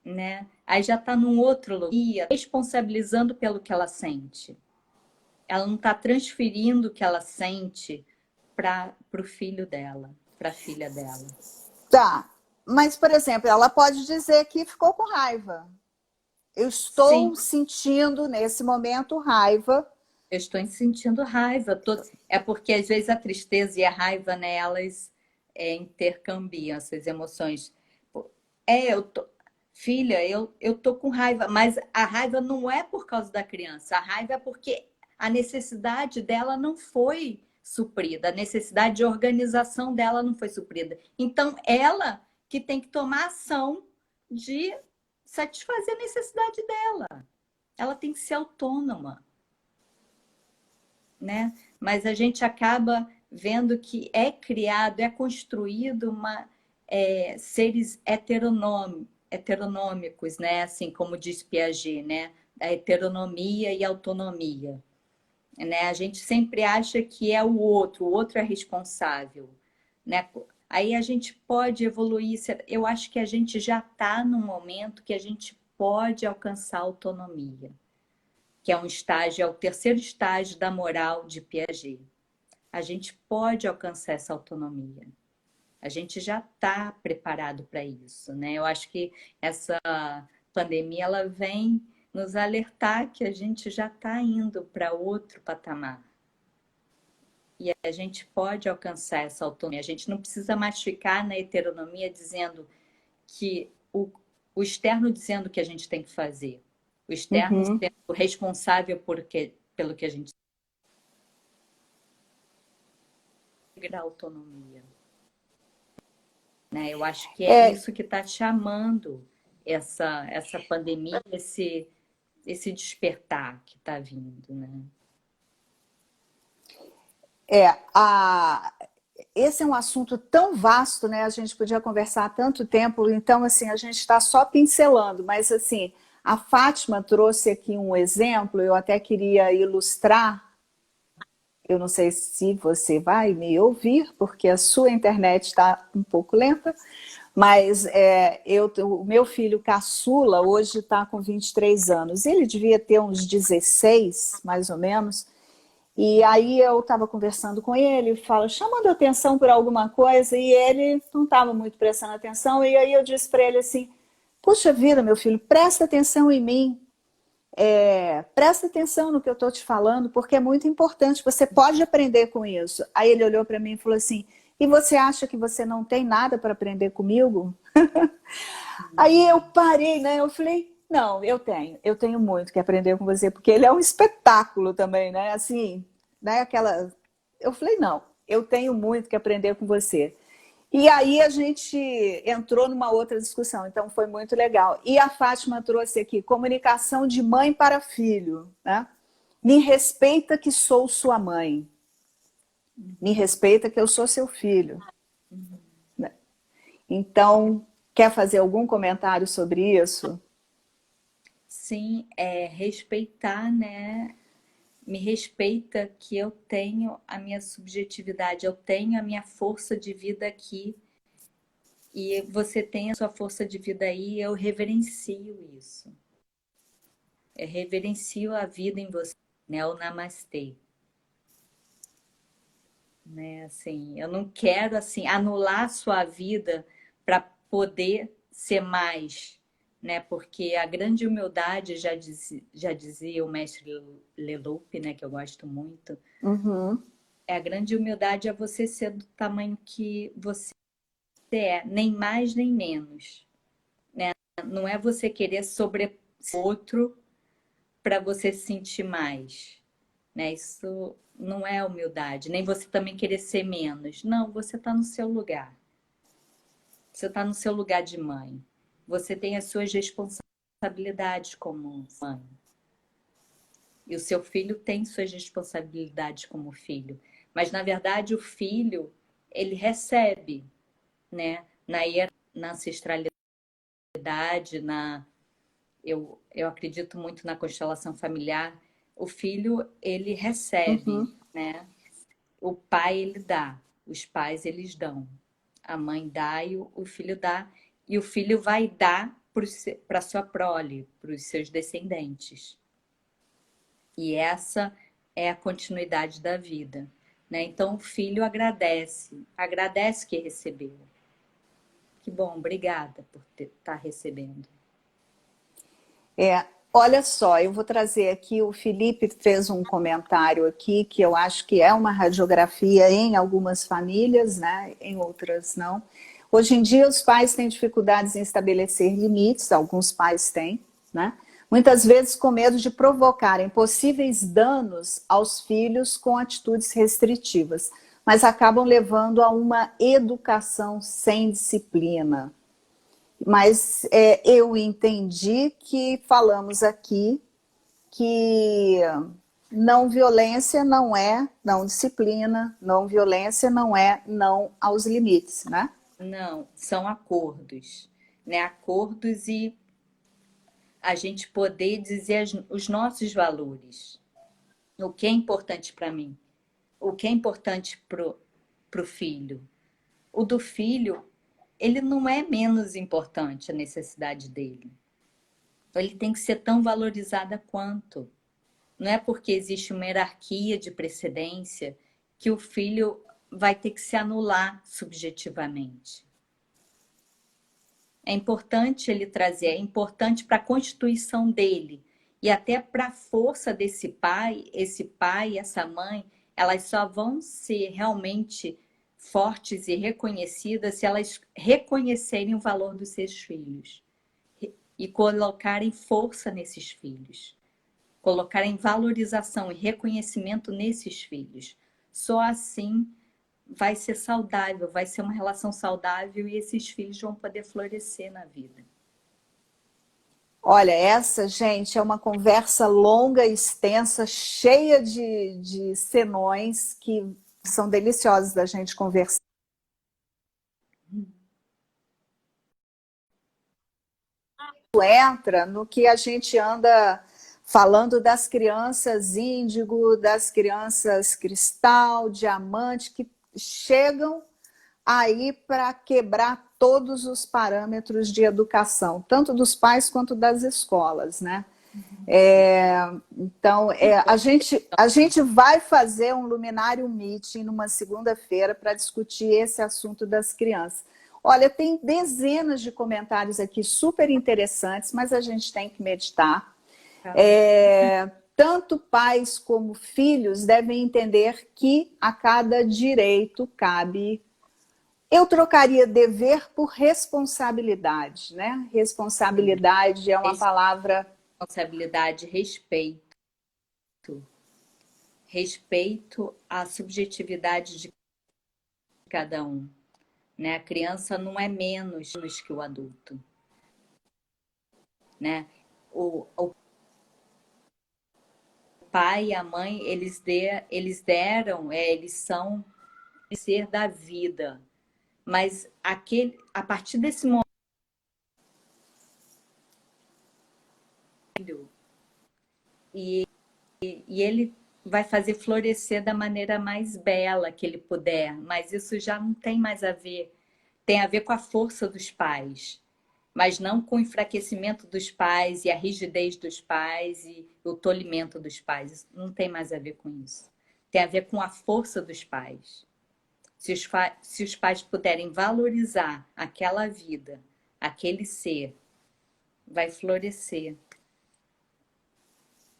né? Aí já tá num outro lugar, responsabilizando pelo que ela sente. Ela não está transferindo o que ela sente para o filho dela, para a filha dela. Tá. Mas, por exemplo, ela pode dizer que ficou com raiva. Eu Sim, estou sentindo nesse momento raiva. eu estou sentindo raiva. É porque às vezes a tristeza e a raiva, né, elas intercambiam essas emoções. Eu tô... Filha, eu tô com raiva, mas a raiva não é por causa da criança, a raiva é porque a necessidade dela não foi suprida, a necessidade de organização dela não foi suprida. Então, ela que tem que tomar ação de satisfazer a necessidade dela. Ela tem que ser autônoma, né? Mas a gente acaba vendo que é criado, é construído seres heteronômicos, né? Assim como diz Piaget, né? A heteronomia e a autonomia, né? A gente sempre acha que é o outro é responsável, né? Aí a gente pode evoluir. Eu acho que a gente já está num momento que a gente pode alcançar a autonomia, que é um estágio, é o terceiro estágio da moral de Piaget. A gente pode alcançar essa autonomia. A gente já está preparado para isso, né? Eu acho que essa pandemia ela vem nos alertar que a gente já está indo para outro patamar. E a gente pode alcançar essa autonomia. A gente não precisa mais ficar na heteronomia dizendo que o externo dizendo o que a gente tem que fazer. O externo Uhum. sendo responsável pelo que a gente tem a autonomia. Né? Eu acho que é É, isso que está chamando essa pandemia, esse despertar que está vindo, né? é, a, esse é um assunto tão vasto, né? A gente podia conversar há tanto tempo, então assim, a gente está só pincelando, mas assim, a Fátima trouxe aqui um exemplo, eu até queria ilustrar. Eu não sei se você vai me ouvir, porque a sua internet está um pouco lenta, mas o meu filho caçula hoje está com 23 anos. Ele devia ter uns 16, mais ou menos. E aí eu estava conversando com ele, chamando atenção por alguma coisa, e ele não estava muito prestando atenção. E aí eu disse para ele assim: puxa vida, meu filho, presta atenção em mim. Presta atenção no que eu estou te falando, porque é muito importante, você pode aprender com isso. Aí ele olhou para mim e falou assim: e você acha que você não tem nada para aprender comigo? Aí eu parei, né? Eu falei: não, eu tenho muito que aprender com você, porque ele é um espetáculo também, né? Assim, né? Eu falei: não, eu tenho muito que aprender com você. E aí a gente entrou numa outra discussão, então foi muito legal. E a Fátima trouxe aqui comunicação de mãe para filho, né? Me respeita que sou sua mãe. Me respeita que eu sou seu filho. Né? Então, quer fazer algum comentário sobre isso? Sim, respeitar, né? Me respeita que eu tenho a minha subjetividade, eu tenho a minha força de vida aqui E você tem a sua força de vida aí, eu reverencio isso. Eu reverencio a vida em você, né? O namastê. Né? Assim, eu não quero assim anular a sua vida para poder ser mais, né? Porque a grande humildade já dizia o mestre Leloup, né? Que eu gosto muito. Uhum. É a grande humildade é você ser do tamanho que você é, nem mais nem menos, né? Não é você querer sobre outro para você se sentir mais, né? Isso não é humildade, nem você também querer ser menos. Não, você está no seu lugar. Você está no seu lugar de mãe. Você tem as suas responsabilidades como mãe. E o seu filho tem suas responsabilidades como filho. Mas, na verdade, o filho, ele recebe, né? Na ancestralidade, eu acredito muito na constelação familiar. O filho, ele recebe, Uhum. né? O pai, ele dá. Os pais, eles dão. A mãe dá e o filho dá. E o filho vai dar para sua prole, para os seus descendentes. E essa é a continuidade da vida. Né? Então o filho agradece que recebeu. Que bom, obrigada por estar recebendo. Olha só, eu vou trazer aqui, o Felipe fez um comentário aqui que eu acho que é uma radiografia em algumas famílias, né? Em outras não. Hoje em dia os pais têm dificuldades em estabelecer limites, alguns pais têm, né? Muitas vezes com medo de provocarem possíveis danos aos filhos com atitudes restritivas, mas acabam levando a uma educação sem disciplina. Mas eu entendi que falamos aqui que não violência não é não disciplina, não violência não é não aos limites, né? Não, são acordos, né? Acordos e a gente poder dizer os nossos valores. O que é importante para mim? O que é importante pro filho? O do filho, ele não é menos importante a necessidade dele. Ele tem que ser tão valorizada quanto. Não é porque existe uma hierarquia de precedência que o filho vai ter que se anular subjetivamente. É importante ele trazer, é importante para a constituição dele e até para a força desse pai, esse pai e essa mãe, elas só vão ser realmente fortes e reconhecidas se elas reconhecerem o valor dos seus filhos e colocarem força nesses filhos, colocarem valorização e reconhecimento nesses filhos. Só assim vai ser saudável, vai ser uma relação saudável e esses filhos vão poder florescer na vida. Olha, essa, gente, é uma conversa longa, extensa, cheia de senões que são deliciosos da gente conversar. Entra no que a gente anda falando das crianças índigo, das crianças cristal, diamante, que chegam aí para quebrar todos os parâmetros de educação, tanto dos pais quanto das escolas, né? Então, a gente vai fazer um Luminário Meeting numa segunda-feira para discutir esse assunto das crianças. Olha, tem dezenas de comentários aqui super interessantes, mas a gente tem que meditar. Tanto pais como filhos devem entender que a cada direito cabe. Eu trocaria dever por responsabilidade, né? Responsabilidade é uma palavra. Responsabilidade, respeito. Respeito à subjetividade de cada um. Né? A criança não é menos que o adulto. Né? O pai e a mãe, eles deram, eles são o ser da vida. Mas a partir desse momento, e ele vai fazer florescer da maneira mais bela que ele puder, mas isso já não tem mais a ver. tem a ver com a força dos pais, mas não com o enfraquecimento dos pais e a rigidez dos pais e o tolimento dos pais. Isso não tem mais a ver com isso. Tem a ver com a força dos pais. Se os pais puderem valorizar aquela vida, aquele ser, vai florescer,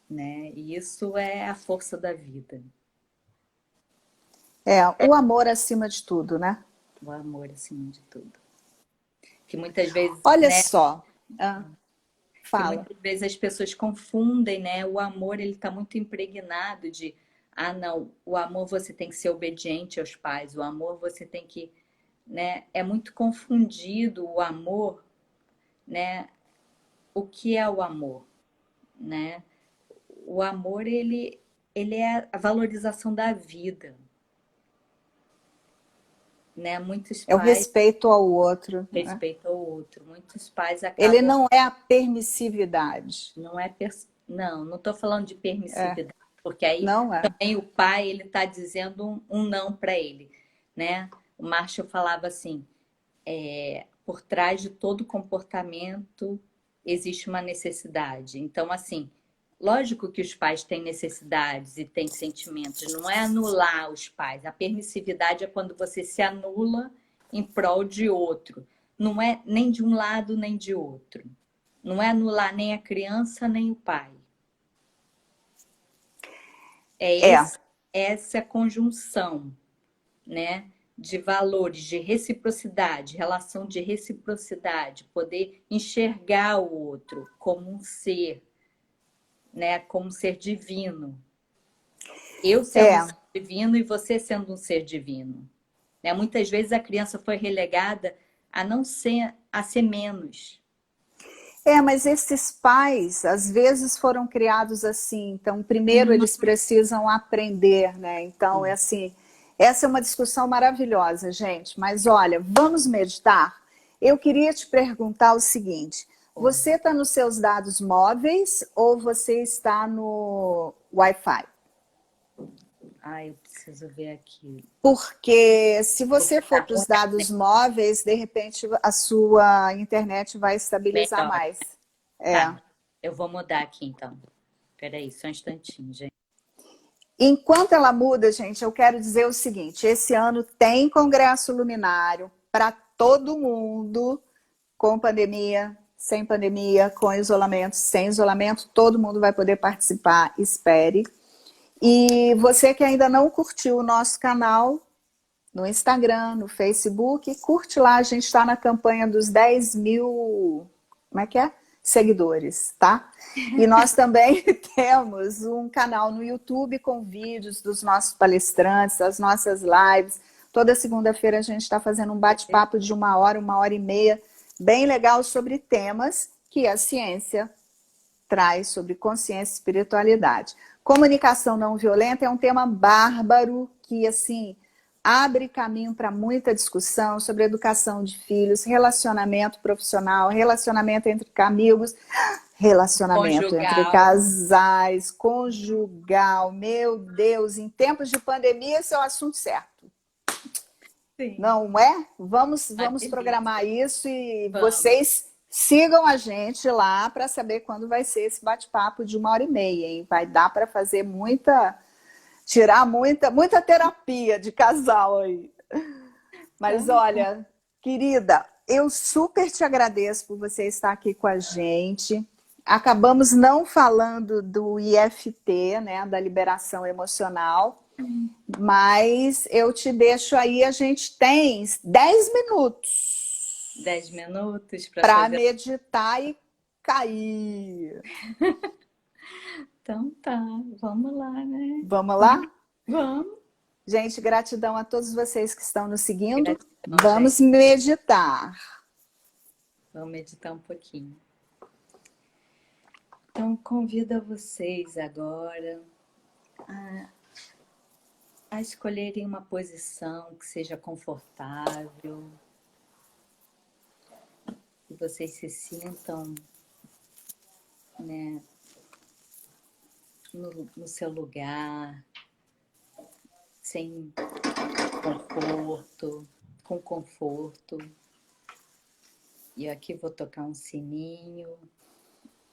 né? E isso é a força da vida. É, o amor acima de tudo, né? O amor acima de tudo. Que muitas vezes, Olha né? só, Que fala. muitas vezes as pessoas confundem, né? O amor, ele está muito impregnado de, ah, não, o amor você tem que ser obediente aos pais, o amor você tem que, né? É muito confundido o amor, né? O que é o amor, né? O amor, ele é a valorização da vida, né? Muitos É o pais respeito ao outro, né? respeitam o outro, muitos pais Ele acabam. não é a permissividade. Não é não estou falando de É, permissividade, porque aí não é. também o pai ele está dizendo um não para ele, né? O Marshall falava assim, por trás de todo comportamento existe uma necessidade. Então, assim, lógico que os pais têm necessidades e têm sentimentos, não é anular os pais. A permissividade é quando você se anula em prol de outro. Não é nem de um lado nem de outro. Não é anular nem a criança nem o pai. É É, essa conjunção, né, de valores, de reciprocidade, relação de reciprocidade, poder enxergar o outro como um ser, né, como um ser divino. Eu sendo um é. ser divino e você sendo um ser divino. Né? Muitas vezes a criança foi relegada a não ser, a ser menos. É, mas esses pais, às vezes, foram criados assim. Então, primeiro eles precisam aprender, né? Então, é assim, essa é uma discussão maravilhosa, gente. Mas olha, vamos meditar? Eu queria te perguntar o seguinte: você está nos seus dados móveis ou você está no Wi-Fi? Ah, eu preciso ver aqui. Porque se você Porque for tá para ruim, os dados móveis, de repente a sua internet vai estabilizar melhor. mais. É. Tá, eu vou mudar aqui então. Peraí, só um instantinho, gente. Enquanto ela muda, gente, eu quero dizer o seguinte: esse ano tem congresso luminário para todo mundo, com pandemia, com isolamento, sem isolamento, todo mundo vai poder participar, espere. E você que ainda não curtiu o nosso canal no Instagram, no Facebook, curte lá, a gente está na campanha dos 10 mil, como é que é? Seguidores, tá? E nós também temos um canal no YouTube com vídeos dos nossos palestrantes, das nossas lives. Toda segunda-feira a gente está fazendo um bate-papo de 1 hora e meia, bem legal sobre temas que a ciência traz sobre consciência e espiritualidade. Comunicação não violenta é um tema bárbaro que, assim, abre caminho para muita discussão sobre educação de filhos, relacionamento profissional, relacionamento entre amigos, relacionamento entre Conjugal. casais, conjugal. Meu Deus, em tempos de pandemia, esse é o assunto certo. Sim. Não é? Vamos Uma delícia. programar isso e Vamos. vocês sigam a gente lá para saber quando vai ser esse bate-papo de 1 hora e meia, hein? Vai dar para fazer tirar muita terapia de casal aí. Mas Então, olha, querida, eu super te agradeço por você estar aqui com a gente. Acabamos não falando do IFT, né, da liberação emocional, mas eu te deixo aí, a gente tem 10 minutos 10 minutos para para fazer. meditar e cair. Então tá, vamos lá, né? Vamos lá? Vamos. Gente, gratidão a todos vocês que estão nos seguindo. Gratidão, gente. Vamos meditar. Vamos meditar um pouquinho. Então, convido a vocês agora a escolherem uma posição que seja confortável, que vocês se sintam, né, no seu lugar, sem conforto, com conforto. E aqui vou tocar um sininho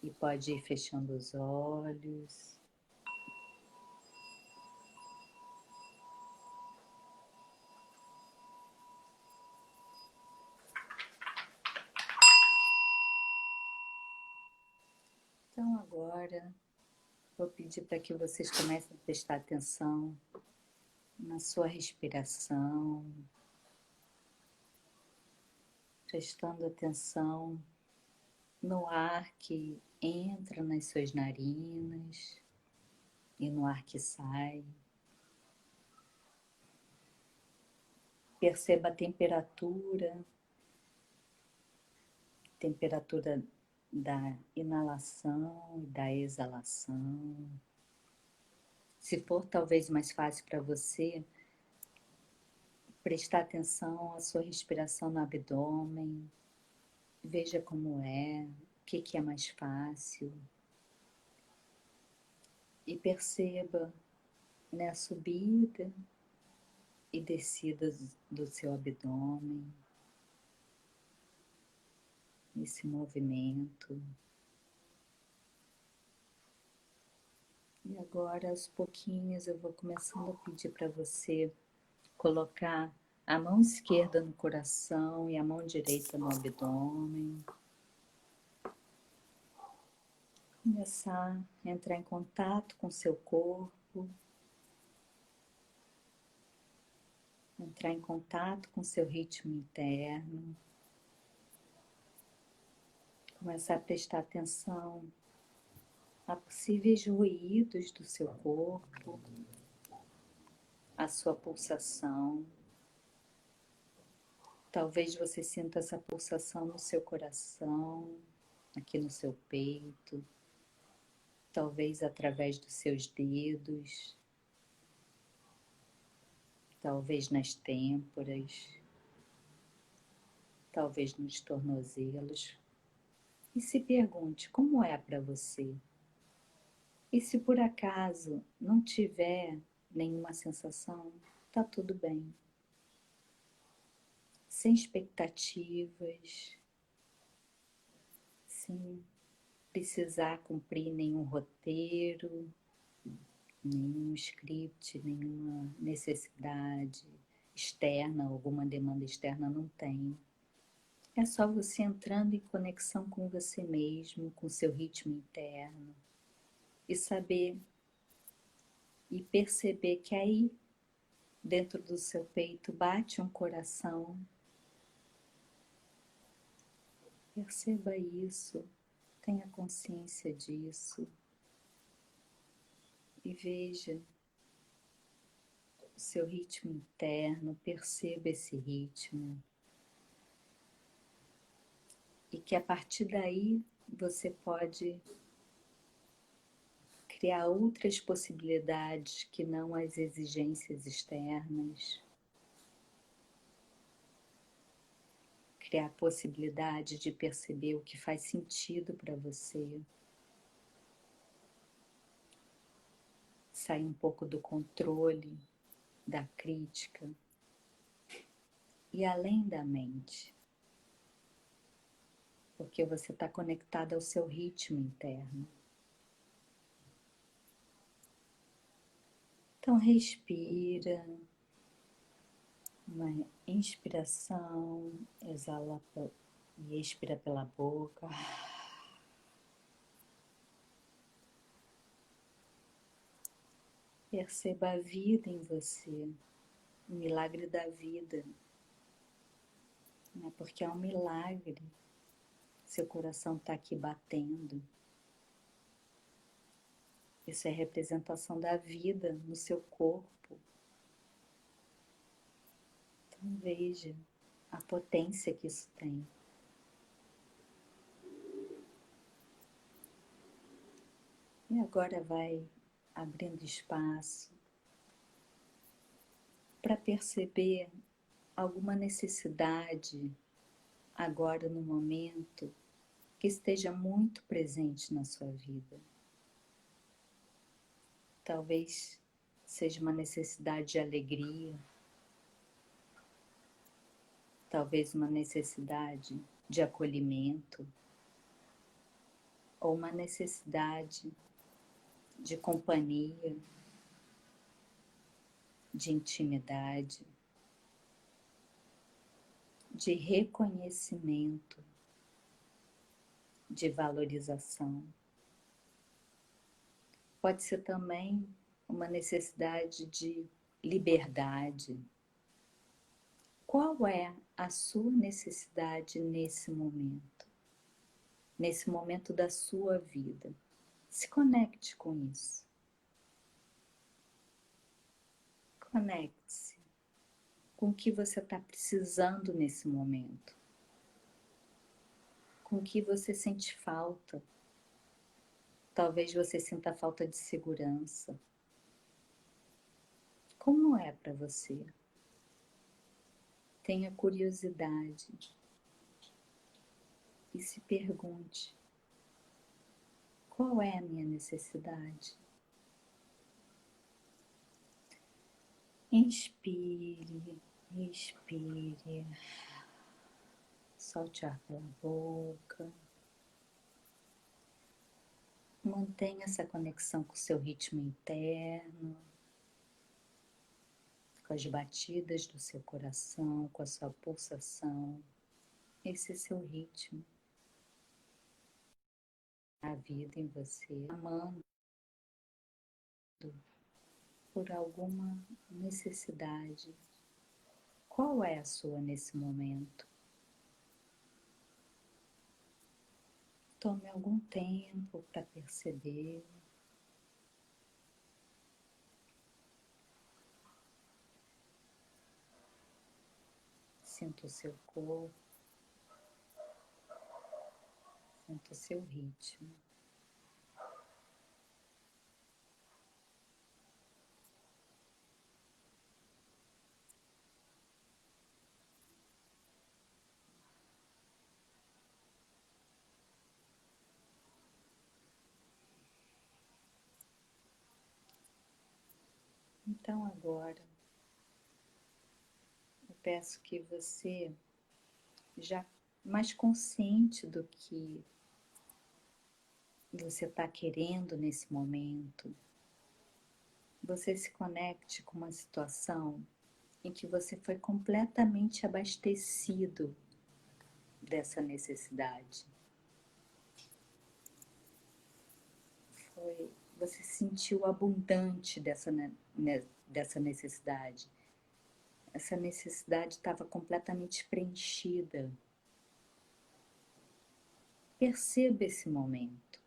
e pode ir fechando os olhos. Então agora vou pedir para que vocês comecem a prestar atenção na sua respiração, prestando atenção no ar que entra nas suas narinas e no ar que sai. Perceba a temperatura da inalação e da exalação. Se for talvez mais fácil para você, prestar atenção à sua respiração no abdômen. Veja como é, o que é mais fácil. E perceba, né, a subida e descida do seu abdômen, esse movimento. E agora, aos pouquinhos, eu vou começando a pedir para você colocar a mão esquerda no coração e a mão direita no abdômen. Começar a entrar em contato com o seu corpo. Entrar em contato com o seu ritmo interno. Começar a prestar atenção a possíveis ruídos do seu corpo, a sua pulsação. Talvez você sinta essa pulsação no seu coração, aqui no seu peito, talvez através dos seus dedos, talvez nas têmporas, talvez nos tornozelos. E se pergunte como é para você. E se por acaso não tiver nenhuma sensação, tá tudo bem. Sem expectativas, sem precisar cumprir nenhum roteiro, nenhum script, nenhuma necessidade externa, alguma demanda externa não tem. É só você entrando em conexão com você mesmo, com seu ritmo interno e saber e perceber que aí dentro do seu peito bate um coração. Perceba isso, tenha consciência disso e veja o seu ritmo interno, perceba esse ritmo e que a partir daí você pode criar outras possibilidades que não as exigências externas, criar a possibilidade de perceber o que faz sentido para você, sair um pouco do controle, da crítica e além da mente, porque você está conectado ao seu ritmo interno. Então respira, uma inspiração, exala e expira pela boca. Perceba a vida em você, o milagre da vida, né? Porque é um milagre, seu coração está aqui batendo. Isso é representação da vida no seu corpo. Então veja a potência que isso tem. E agora vai abrindo espaço para perceber alguma necessidade agora no momento que esteja muito presente na sua vida. Talvez seja uma necessidade de alegria, talvez uma necessidade de acolhimento ou uma necessidade de companhia, de intimidade, de reconhecimento, de valorização. Pode ser também uma necessidade de liberdade. Qual é a sua necessidade nesse momento da sua vida? Se conecte com isso. Conecte-se com o que você está precisando nesse momento. Com o que você sente falta. Talvez você sinta falta de segurança. Como é para você? Tenha curiosidade e se pergunte: qual é a minha necessidade? Inspire, expire, solte ar pela boca. Mantenha essa conexão com o seu ritmo interno, com as batidas do seu coração, com a sua pulsação. Esse é seu ritmo. A vida em você, amando por alguma necessidade. Qual é a sua nesse momento? Tome algum tempo para perceber. Sinta o seu corpo, sinta o seu ritmo. Então agora, eu peço que você, já mais consciente do que você está querendo nesse momento, você se conecte com uma situação em que você foi completamente abastecido dessa necessidade. Você se sentiu abundante dessa necessidade. Essa necessidade estava completamente preenchida. Perceba esse momento.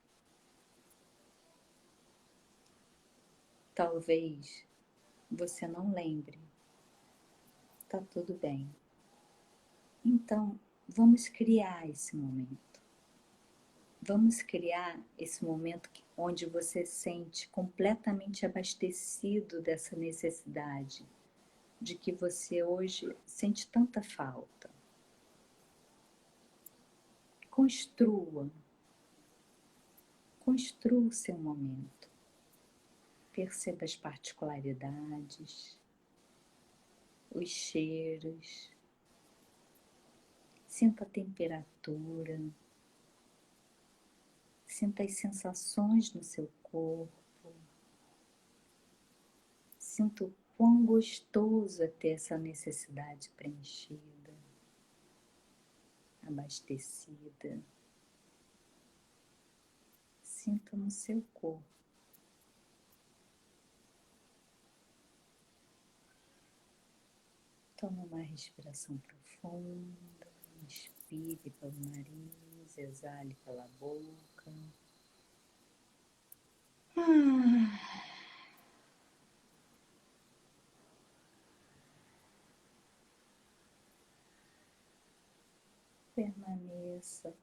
Talvez você não lembre. Tá tudo bem. Então, vamos criar esse momento. Vamos criar esse momento onde você sente completamente abastecido dessa necessidade, de que você hoje sente tanta falta. Construa o seu momento. Perceba as particularidades, os cheiros, sinta a temperatura, sinta as sensações no seu corpo, sinta o quão gostoso é ter essa necessidade preenchida, abastecida. Sinta no seu corpo. Toma uma respiração profunda, inspire pelo nariz, exale pela boca. Permaneça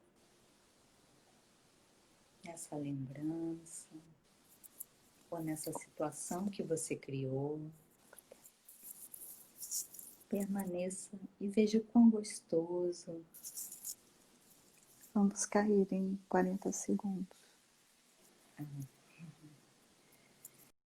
nessa lembrança ou nessa situação que você criou. Permaneça e veja o quão gostoso. Vamos cair em 40 segundos.